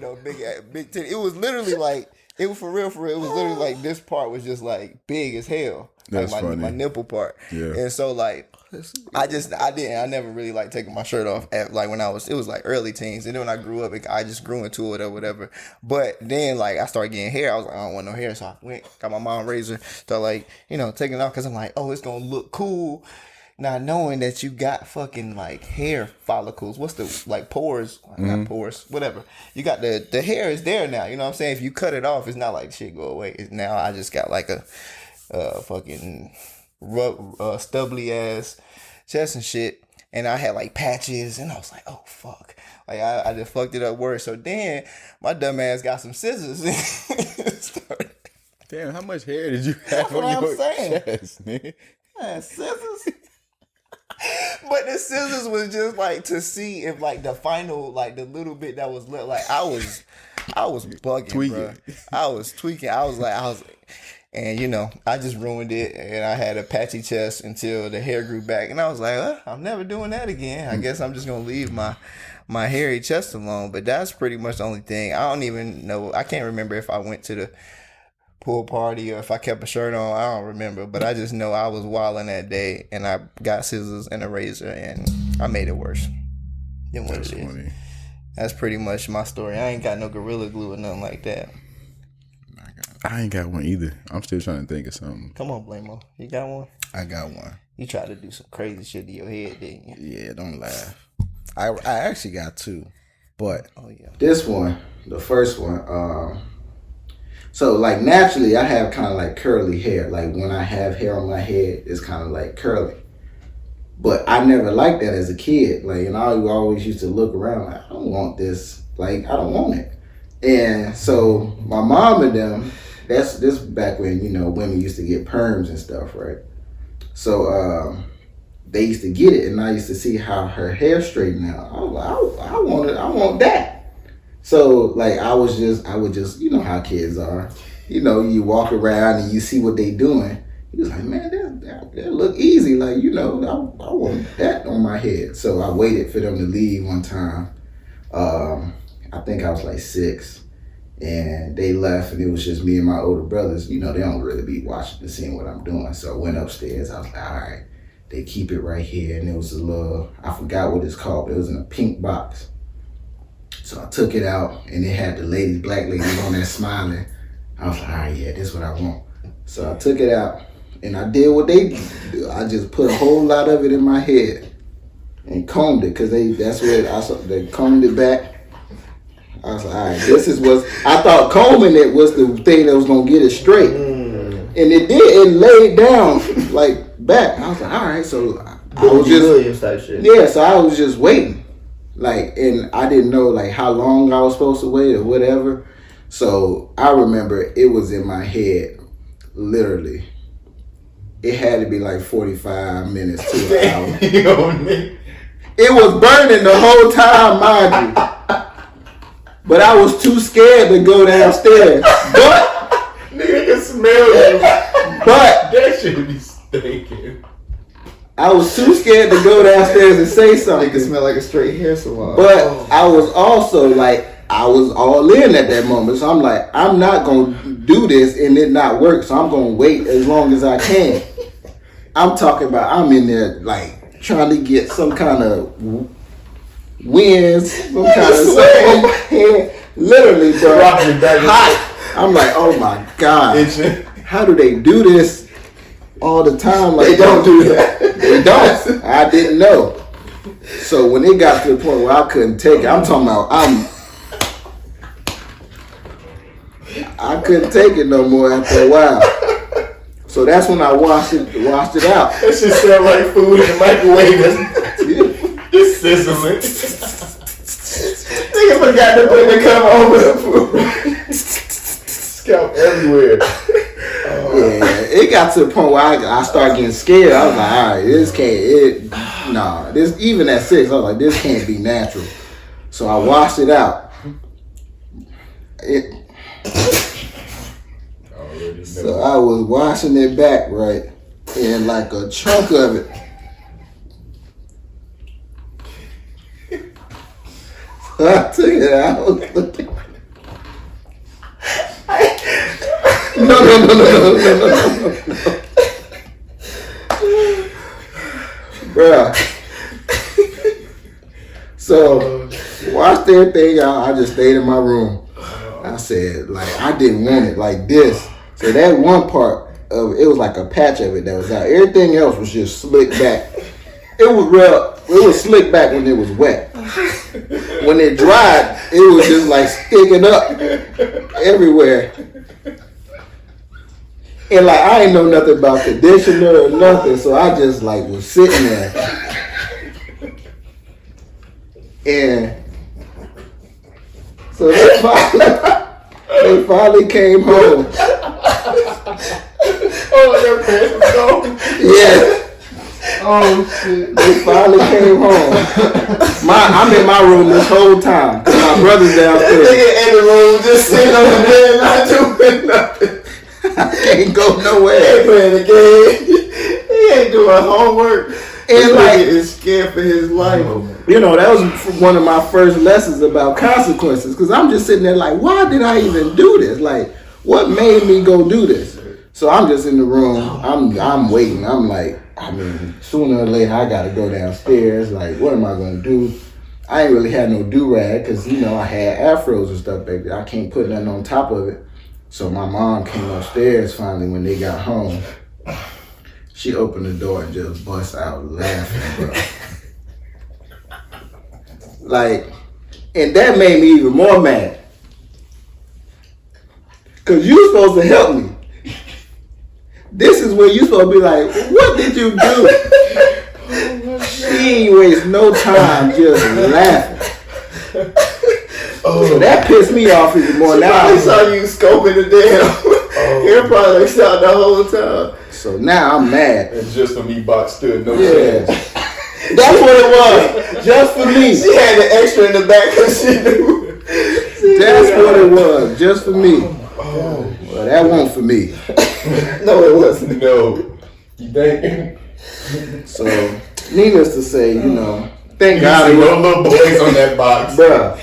big titty. It was literally like it was for real. It was literally like this part was just like big as hell.
That's
like
funny.
My nipple part. Yeah. And so like I never really like taking my shirt off at like when it was like early teens, and then when I grew up, I just grew into it or whatever. But then like I started getting hair, I was like, I don't want no hair, so I got my mom razor, started like taking it off because I'm like, oh, it's gonna look cool. Not knowing that you got fucking like hair follicles. What's the like pores? Not pores, whatever. You got the hair is there now. You know what I'm saying? If you cut it off, it's not like shit go away. Now I just got like a fucking stubbly ass chest and shit, and I had like patches, and I was like, oh fuck, like I just fucked it up worse. So then my dumb ass got some scissors and started.
Damn, how much hair did you have on your chest, nigga?
Scissors. But the scissors was just like to see if like the final, like the little bit that was left, like I was bugging,
tweaking.
bro. I was tweaking. I was like, and I just ruined it, and I had a patchy chest until the hair grew back, and I was like, I'm never doing that again. I guess I'm just gonna leave my hairy chest alone. But that's pretty much the only thing. I don't even know. I can't remember if I went to the pool party or if I kept a shirt on. I don't remember, but I just know I was wilding that day, and I got scissors and a razor, and I made it worse than what it is.
Funny.
That's pretty much my story. I ain't got no Gorilla Glue or nothing like that.
I ain't got one either. I'm still trying to think of something.
Come on, Blamo. You got one?
I got one.
You tried to do some crazy shit to your head, didn't you?
Yeah, don't laugh. I actually got two, but
yeah.
This one, the first one, so like naturally I have kind of like curly hair. Like when I have hair on my head, it's kind of like curly. But I never liked that as a kid. Like, and I always used to look around like, I don't want this. Like, I don't want it. And so my mom and them, this back when, women used to get perms and stuff, right? So they used to get it, and I used to see how her hair straightened out. I was like, I want that. So like I would just, how kids are. You walk around and you see what they doing. He was like, man, that look easy. Like, I want that on my head. So I waited for them to leave one time. I think I was like 6. And they left, and it was just me and my older brothers. They don't really be watching and seeing what I'm doing. So I went upstairs. I was like, all right, they keep it right here. And it was a little, I forgot what it's called, but it was in a pink box. So I took it out, and it had the black ladies on there smiling. I was like, all right, yeah, this is what I want. So I took it out, and I did what they do. I just put a whole lot of it in my head and combed it, because that's where they combed it back. I was like, all right, this is what I thought combing it was the thing that was gonna get it straight, and it did. It laid down like back. I was like, all right, so I was just
Williams type shit.
Yeah, so I was just waiting, Like, and I didn't know like how long I was supposed to wait or whatever. So I remember it was in my head, literally. It had to be like 45 minutes to an hour. It was burning the whole time, mind you. But I was too scared to go downstairs. But
nigga can smell you.
But
that shit be stinking.
I was too scared to go downstairs and say something.
It can smell like a straight hair salon.
But I was also like, I was all in at that moment. So I'm like, I'm not going to do this and it not work. So I'm going to wait as long as I can. I'm talking about, I'm in there like trying to get some kind of winds, some kind of stuff on my head. Literally, bro. Hot. I'm like, oh my God. How do they do this all the time? Like,
they don't do that.
They don't. I didn't know. So when it got to the point where I couldn't take it, I'm talking about I couldn't take it no more after a while. So that's when I washed it out.
That shit smell like food in the microwave. It's sizzling. Nigga forgot to put the cover over the food. Scalp everywhere.
Yeah, it got to the point where I started getting scared. I was like, all right, this can't, even at 6, I was like, this can't be natural. So I washed it out. So I was washing it back, right? And like a chunk of it. So I took it out. No. Bruh. So, washed everything out. I just stayed in my room. I said, like, I didn't want it like this. So that one part of it was like a patch of it that was out. Everything else was just slicked back. It was slicked back when it was wet. When it dried, it was just like sticking up everywhere. And like I ain't know nothing about conditioner or nothing, so I just like was sitting there. And so they finally came home.
Oh, their pants was gone.
Yeah.
Oh shit!
They finally came home. I'm in my room this whole time. My brother's downstairs.
Nigga in the room just sitting on the bed not doing nothing.
I can't go nowhere.
He ain't playing the game. He ain't doing homework.
And like,
is scared for his life.
you know, that was one of my first lessons about consequences. Because I'm just sitting there like, why did I even do this? Like, what made me go do this? So I'm just in the room. I'm waiting. I'm like, I mean, sooner or later I gotta go downstairs. Like, what am I gonna do? I ain't really had no do-rag because, you know, I had afros and stuff back there. I can't put nothing on top of it. So my mom came upstairs finally when they got home. She opened the door and just bust out laughing, bro. Like, and that made me even more mad. Because you supposed to help me. This is where you supposed to be like, what did you do? She ain't waste no time just laughing. So that pissed me off even more. Now
I saw you scoping the damn hair products out the whole time.
So now I'm mad.
It's just for me, box stood no
Yeah.
chance.
That's what it was. Just for me.
She had the extra in the back because she knew.
That's what it was. Just for me. Well, that wasn't for me.
No, it wasn't. No. You think?
So, needless to say, you know, thank God.
You no little boys on that box.
Bruh.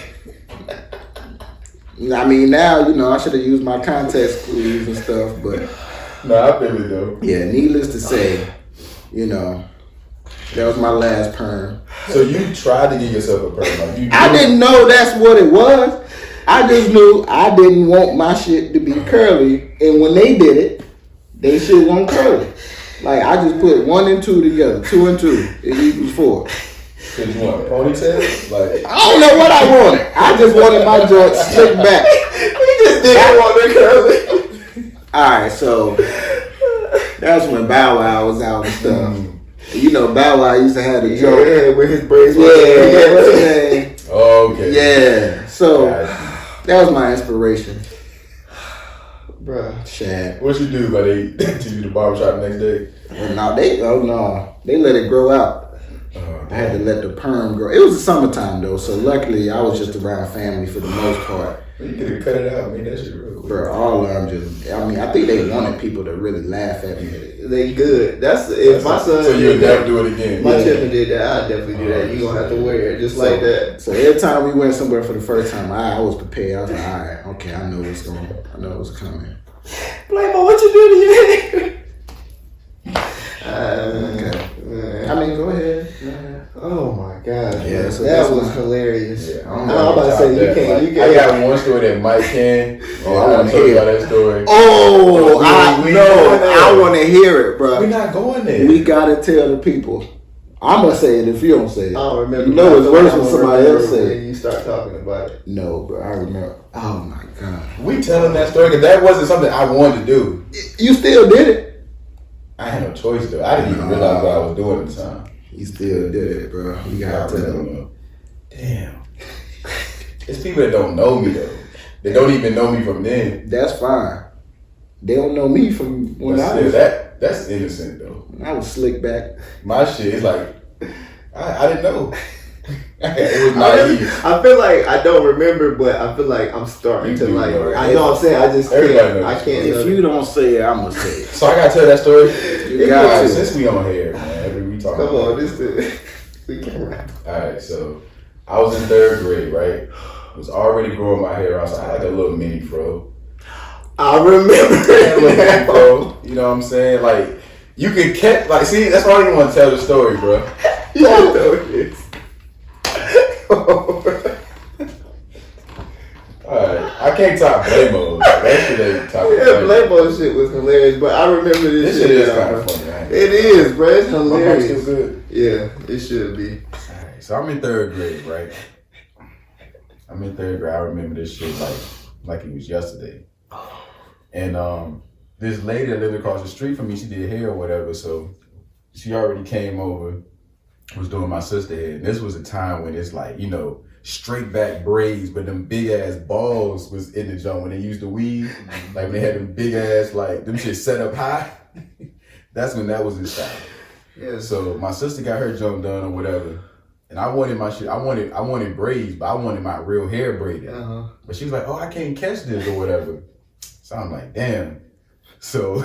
I mean, now, you know, I should have used my context clues and stuff, but
Nah, I feel it though.
yeah, needless to say, you know, that was my last perm.
So you tried to give yourself a perm. Like
I didn't know that's what it was. I just knew I didn't want my shit to be curly, and when they did it, they shit wasn't curly. Like, I just put 1 and 2 together, 2 and 2, it equals 4.
Cause you want a ponytail? Like
I don't know what I wanted. I just wanted my joint slicked back.
he just didn't want it curly.
Alright, so that's when Bow Wow was out and stuff. You know, Bow Wow used to have the joke.
Yeah, where his braids were.
Yeah, what's his name?
Oh, okay.
Yeah. So that was my inspiration.
Bruh.
Shad.
What you do? But they took you to the barbershop the next day?
They let it grow out. I had to let the perm grow. It was the summertime though, so luckily I was just around family for the most part.
You could have cut it out, man. That shit real quick.
Bro, all of them just, I mean, I think they wanted people to really laugh at me.
They good. That's if my son.
So you'll never do it again.
My children did that. I'd definitely do that. You gonna have to wear it just like that.
So every time we went somewhere for the first time, I was prepared. I was like, all right, okay, I know what's going. I know what's coming.
Playboy, what you do to your hair?
Okay. I mean, go ahead.
Oh my god.
Yeah, so
that was hilarious.
Yeah,
I'm about to say you can't.
I got one story that Mike can. Oh, I want to hear about that story.
Oh, I want to hear it, bro.
We're not going there.
We gotta tell the people. I'm gonna say it if you don't say it.
I don't remember.
You know it's worse when somebody else say it.
You start talking about it.
No, bro, I remember. Oh my god.
We telling that story because that wasn't something I wanted to do.
You still did it.
I had no choice though. I didn't even realize what I was doing at the time.
You still did it, bro. You gotta tell them.
Damn. It's people that don't know me though. They don't even know me from then.
That's fine. They don't know me from when I was.
That's innocent though.
I was slick back.
My shit is like I didn't know. It was naive.
I feel like I don't remember, but I feel like I'm starting to like. I know what I'm saying. I just can't. I can't.
If you don't say it, I'm gonna say it.
So I gotta tell that story.
You got to.
Since we on here, man. We talking.
Come on, we can rap.
Alright, so I was in 3rd grade, right? I was already growing my hair out, so I had like a little mini fro.
I remember that.
Bro, you know what I'm saying? Like, you can catch, like, see, that's why I didn't want to tell the story, bro.
You know this.
Alright, I can't top Playboy. That shit ain't top.
Yeah, Playboy shit was hilarious, but I remember this
shit is kind of funny, man.
It is, bro. It's
My
hilarious.
still good.
Yeah, it should be.
Alright, so I'm in 3rd grade, right? I'm in 3rd grade. I remember this shit like it was yesterday. And this lady that lived across the street from me, she did hair or whatever, so she already came over, was doing my sister hair. And this was a time when it's like, you know, straight back braids, but them big ass balls was in the joint when they used the weave. Like when they had them big ass, like them shit set up high. That's when that was in style.
Yeah.
So my sister got her jump done or whatever. And I wanted my shit, I wanted braids, but I wanted my real hair braided. But she was like, oh, I can't catch this or whatever. So I'm like, damn. So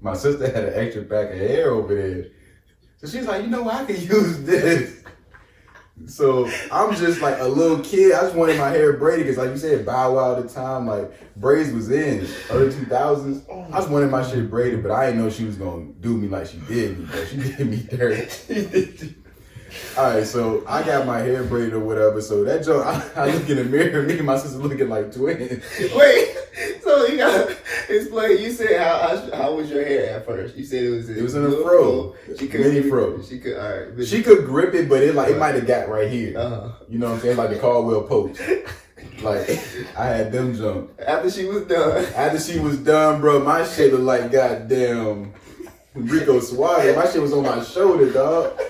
my sister had an extra pack of hair over there. So she's like, you know what, I can use this. So I'm just like a little kid. I just wanted my hair braided because, like you said, Bow Wow at the time, like braids was in early 2000s. I just wanted my shit braided, but I didn't know she was gonna do me like she did me. But she did me dirty. All right, so I got my hair braided or whatever. So that joke, I look in the mirror, me and my sister looking like twins.
Wait, so you gotta explain. You said how was your hair at first? You said it was in a fro. She could
mini fro.
She could. All right.
She could grip it, but it might have got right here. You know what I'm saying? Like the Caldwell post. Like I had them jump.
After she was done,
bro, my shit looked like goddamn Rico Suarez. My shit was on my shoulder, dog.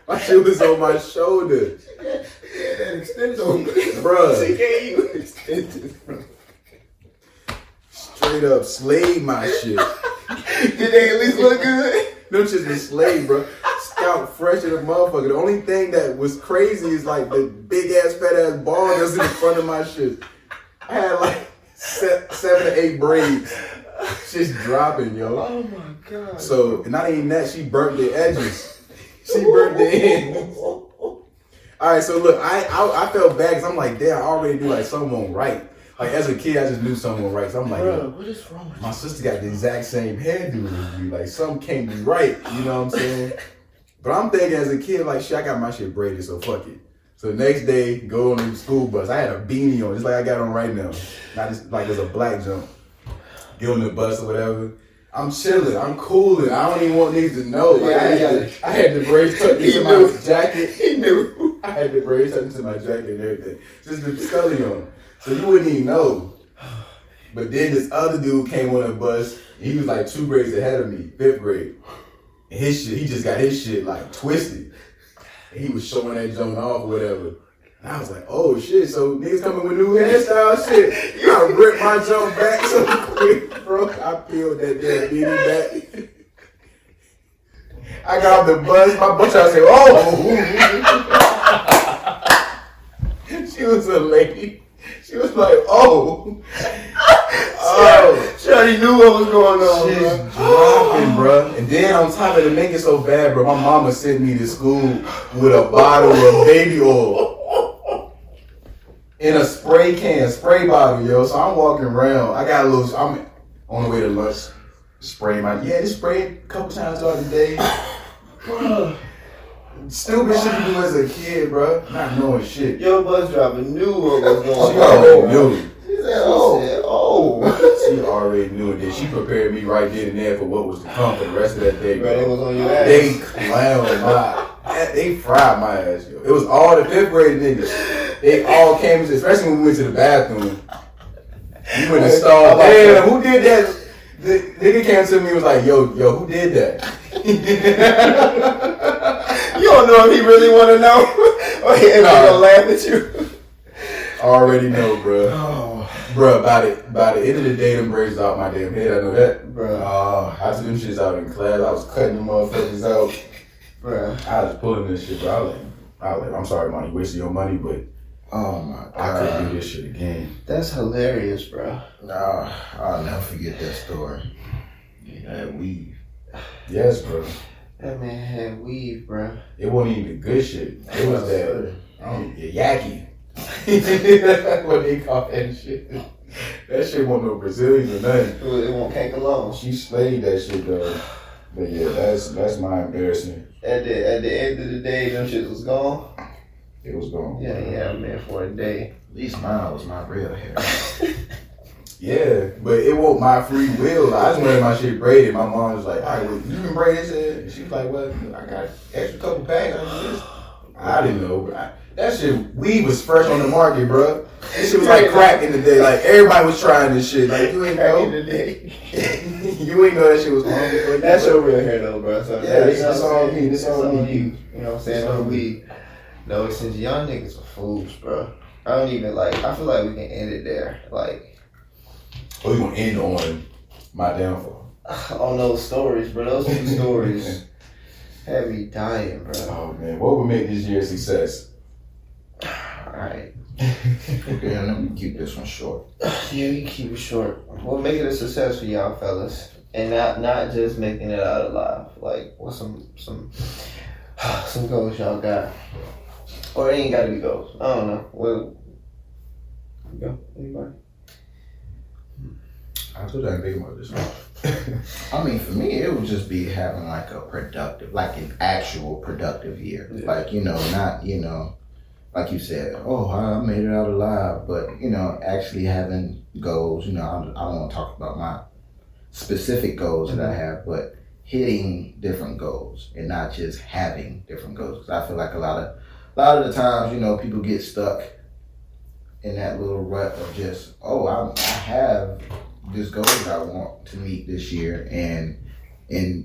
My shit was on my shoulder.
That extension,
bruh.
She gave you extensions, bro.
Straight up slayed my shit.
Did they at least look good?
Them shits was slayed, bro. Scalp fresh as a motherfucker. The only thing that was crazy is like the big ass, fat ass ball that's in the front of my shit. I had like 7 to 8 braids. Shit's dropping, yo.
Oh my god.
So, and not even that, she burnt the edges. She burnt the ends. Alright, so look, I felt bad because I'm like, damn, I already do like something right. Like as a kid, I just knew something right. So I'm like,
bro, what is wrong with
my sister got the exact same hairdo as me. Like something can't be right. You know what I'm saying? But I'm thinking as a kid, like shit, I got my shit braided, so fuck it. So the next day, go on the school bus. I had a beanie on, just like I got on right now. Not just like there's a black jump. Get on the bus or whatever. I'm chilling. I'm cooling. I don't even want niggas to know. Like, I had the braids tucked into my jacket.
He knew.
I had the braids tucked into my jacket and everything. Just the scully on. So you wouldn't even know. But then this other dude came on the bus. He was like 2 grades ahead of me, 5th grade. And his shit, he just got his shit like twisted. And he was showing that joint off or whatever. And I was like, oh shit, so niggas coming with new hairstyle shit. I ripped my jump back so quick, bro. I peeled that damn beanie back. I got off the bus, my bus I said, oh! She was a lady. She was like, oh.
She already knew what was going on,
Shit dropping, bro. And then on top of it, to make it so bad, bro, my mama sent me to school with a bottle of baby oil in a spray bottle, yo. So I'm walking around. I got a little. I'm on the way to lunch. Spray just spray a couple times throughout the day. Bro, stupid shit you do as a kid, bro. Not knowing shit.
Yo, bus driver knew what was going on.
She already knew.
She said, oh.
She already knew it. Then she prepared me right then and there for what was to come for the rest of that day.
Bro, they was on your ass.
They clowned they fried my ass, yo. It was all the 5th grade niggas. They all came, especially when we went to the bathroom. We went to stall. Damn, who did that? The nigga came to me and was like, yo, who did that?
You don't know if he really want to know, or he ain't gonna laugh at you.
Already know, bro. Bro, by the end of the day, them braids out my damn head. I know that,
Bro.
I took them shits out in class. I was cutting them motherfuckers out.
Bro.
I was pulling this shit, bro. I was like, I'm sorry, man, you wasted your money, but
Oh my God.
I couldn't do this shit again.
That's hilarious, bro.
Nah, I'll never forget that story. That weave.
Yes, bro.
That man had weave, bro.
It wasn't even the good shit. It was that yaki. That's what they call that shit. That shit wasn't no Brazilian or nothing.
It won't cake alone.
She slayed that shit though. But yeah, that's my embarrassment.
At the end of the day, them shits was gone.
It was gone.
Yeah, man, for a day.
At least mine was my real hair.
Yeah, but it wasn't my free will. I just wanted my shit braided. My mom was like, all right, well, you can braid his head. And she was like, well, I got extra couple packs on this. I didn't know, bro. That shit, weed was fresh on the market, bro. This shit was like crack in the day. Like, everybody was trying this shit. Like, you ain't know. You ain't know that shit was harmful.
That's your real hair, though, bro. So
yeah, this all me. This all me.
You know what I'm saying? No weed. No, since young niggas are fools, bro. I don't even, like, I feel like we can end it there. Like,
oh, you gonna end on my downfall?
On those stories, bro. Those two stories had me dying, bro.
Oh, man. What would make this year a success?
Alright.
Okay, let me keep this one short.
Yeah, you can keep it short. We'll make it a success for y'all fellas. And not just making it out alive. Like, what's some goals y'all got? Or it ain't gotta be goals. I don't know. Well, go. Anybody?
I told you I didn't think about this one.
I mean, for me, it would just be having like a productive, like an actual productive year.
Yeah.
Like, not, like you said, oh, I made it out alive, but, actually having goals, I don't want to talk about my specific goals that I have, but hitting different goals and not just having different goals. Because I feel like a lot of the times, people get stuck in that little rut of just, I have this goal that I want to meet this year, and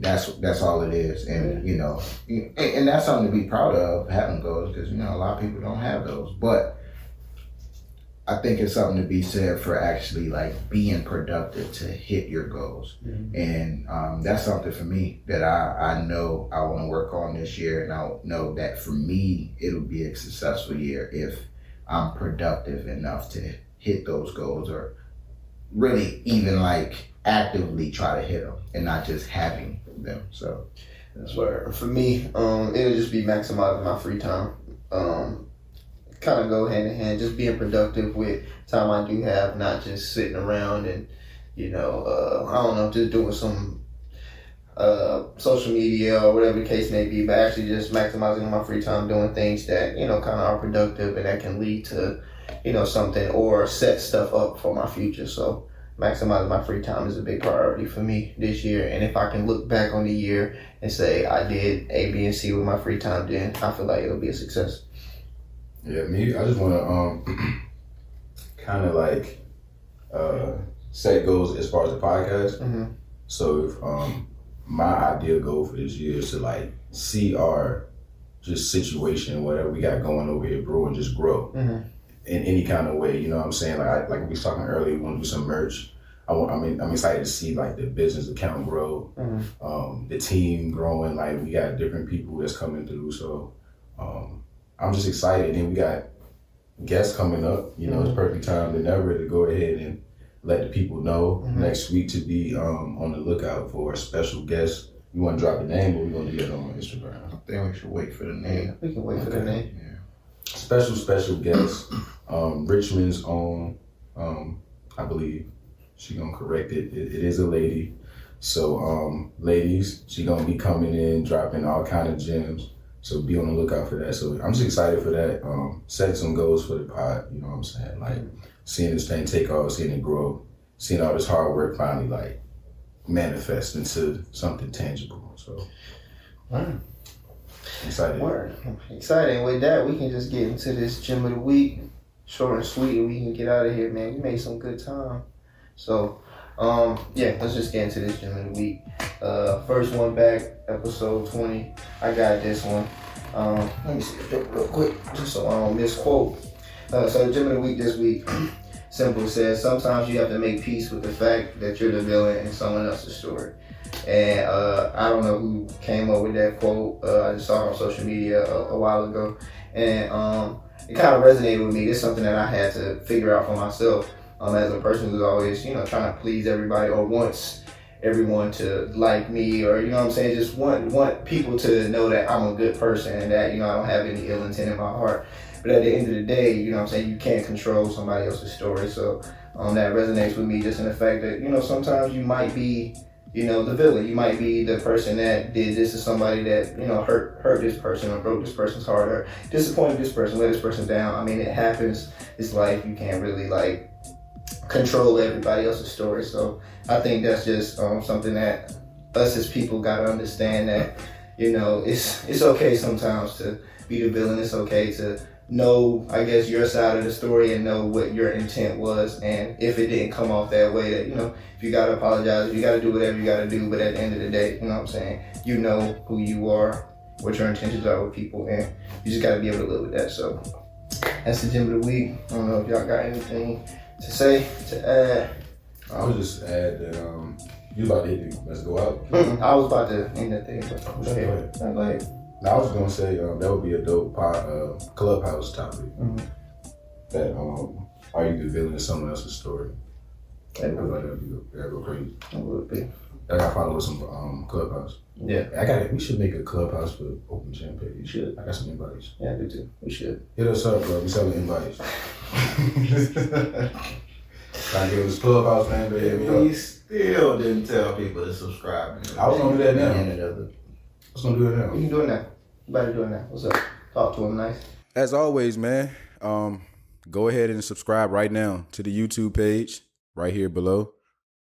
that's all it is. And and that's something to be proud of, having goals, because a lot of people don't have those. But I think it's something to be said for actually like being productive to hit your goals. Mm-hmm. And that's something for me that I know I want to work on this year, and I know that for me it'll be a successful year if I'm productive enough to hit those goals, or really even like actively try to hit them and not just having them. So
that's where for me, it'll just be maximizing my free time. Kind of go hand in hand, just being productive with time I do have, not just sitting around and I don't know, just doing some social media or whatever the case may be, but actually just maximizing my free time doing things that kind of are productive and that can lead to something or set stuff up for my future. So maximizing my free time is a big priority for me this year. And if I can look back on the year and say I did A, B, and C with my free time, then I feel like it'll be a success.
Yeah, me, I just want to kind of like set goals as far as the podcast.
Mm-hmm.
So if my ideal goal for this year is to like see our just situation, whatever we got going over here, bro, and just grow in any kind of way. You know what I'm saying? Like we was talking earlier, we want to do some merch. I'm excited to see like the business account grow, the team growing. Like we got different people that's coming through, so I'm just excited. And we got guests coming up. You know, it's perfect time than ever to go ahead and let the people know next week to be on the lookout for a special guest. You want to drop the name, or we gonna do that on Instagram?
I think we should wait for the name.
We can wait for the name.
Yeah.
Special guest. Richmond's own. I believe she gonna correct it. It is a lady. So ladies, she gonna be coming in, dropping all kind of gems. So be on the lookout for that. So I'm just excited for that. Setting some goals for the pod. You know what I'm saying? Like seeing this thing take off, seeing it grow, seeing all this hard work finally like manifest into something tangible. So I'm excited.
Word. Exciting. With that, we can just get into this gym of the week, short and sweet, and we can get out of here, man. We made some good time. So, yeah, let's just get into this gym of the week. First one back, episode 20. I got this one. Let me see the paper real quick, just so I don't misquote. So the gym of the week this week, simple says, sometimes you have to make peace with the fact that you're the villain in someone else's story. And I don't know who came up with that quote. I just saw it on social media a while ago. And it kind of resonated with me. It's something that I had to figure out for myself as a person who's always, trying to please everybody or wants everyone to like me, or, you know what I'm saying, just want people to know that I'm a good person and that, I don't have any ill intent in my heart. But at the end of the day, you know what I'm saying, you can't control somebody else's story. So that resonates with me just in the fact that, sometimes you might be, the villain. You might be the person that did this to somebody that, hurt this person or broke this person's heart or disappointed this person, let this person down. I mean, it happens. It's life. You can't really, control everybody else's story. So I think that's just something that us as people got to understand that, it's okay sometimes to be the villain. It's okay to know, I guess, your side of the story and know what your intent was. And if it didn't come off that way, that, if you got to apologize, you got to do whatever you got to do. But at the end of the day, you know what I'm saying, you know who you are, what your intentions are with people, and you just got to be able to live with that. So that's the gym of the week. I don't know if y'all got anything to say, to add.
I would just add that you about to hit the let's go out.
I was about to end that thing, but go ahead. Go ahead.
Now, I was gonna say that would be a dope clubhouse topic. That are you the villain of someone else's story? I feel like that'd go crazy.
It would be.
I gotta follow with some clubhouse.
Yeah.
We should make a clubhouse for open gym page.
You should.
I got some invites.
Yeah, I do too. We should.
Hit us up, bro. We selling invites. Trying to get this clubhouse man, but hit me
We
up.
still didn't tell people to subscribe.
I was gonna do that now.
Another.
I was gonna do it now.
We can do it now. You better do it now. What's up? Talk to him nice.
As always, man, go ahead and subscribe right now to the YouTube page right here below,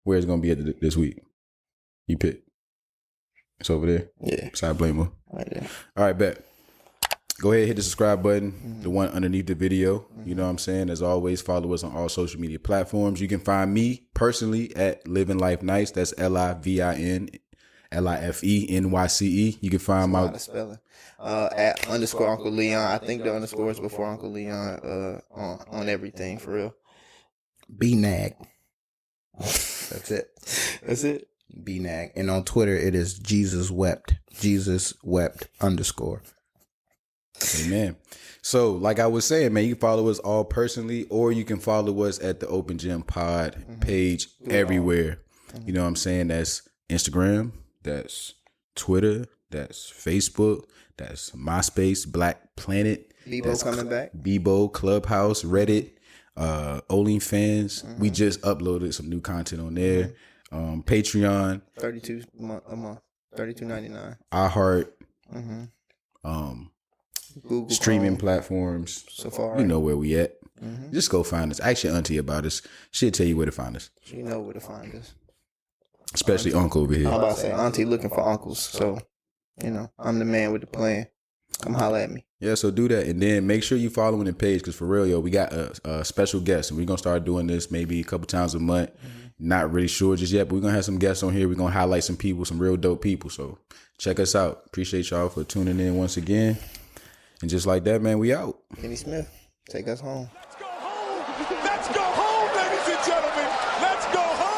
where it's gonna be at this week. You pick. It's over there.
Yeah.
Side Blamer.
Right there.
All right, bet. Go ahead, hit the subscribe button, the one underneath the video. You know what I'm saying? As always, follow us on all social media platforms. You can find me personally at Living Life Nice. That's LIVINLIFENYCE. You can find
A lot
my
of spelling. At _ Uncle Leon. I think the underscore is before Uncle Leon on everything, for real.
BNAG. That's it.
That's it.
BNAG. And on Twitter, it is Jesus Wept. Jesus Wept _
Amen. So, like I was saying, man, you can follow us all personally, or you can follow us at the Open Gym Pod page everywhere. You know what I'm saying? That's Instagram, that's Twitter, that's Facebook, that's MySpace, Black Planet.
Bebo coming back.
Bebo, Clubhouse, Reddit, OnlyFans. We just uploaded some new content on there. Patreon,
$32 a month. $32.99.
iHeart,
Google
streaming
Chrome,
platforms.
Safari.
You know where we at. Just go find us. Ask your auntie about us. She'll tell you where to find us.
You know where to find us.
Especially Uncle over
I'm
here.
about to say, Auntie looking for uncles. So, I'm the man with the plan. Come holler at me.
Yeah, so do that. And then make sure you following the page because for real, yo, we got a special guest. And we're going to start doing this maybe a couple times a month. Not really sure just yet, but we're going to have some guests on here. We're going to highlight some people, some real dope people. So check us out. Appreciate y'all for tuning in once again. And just like that, man, we out.
Kenny Smith, take us home.
Let's go home. Let's go home, ladies and gentlemen. Let's go home.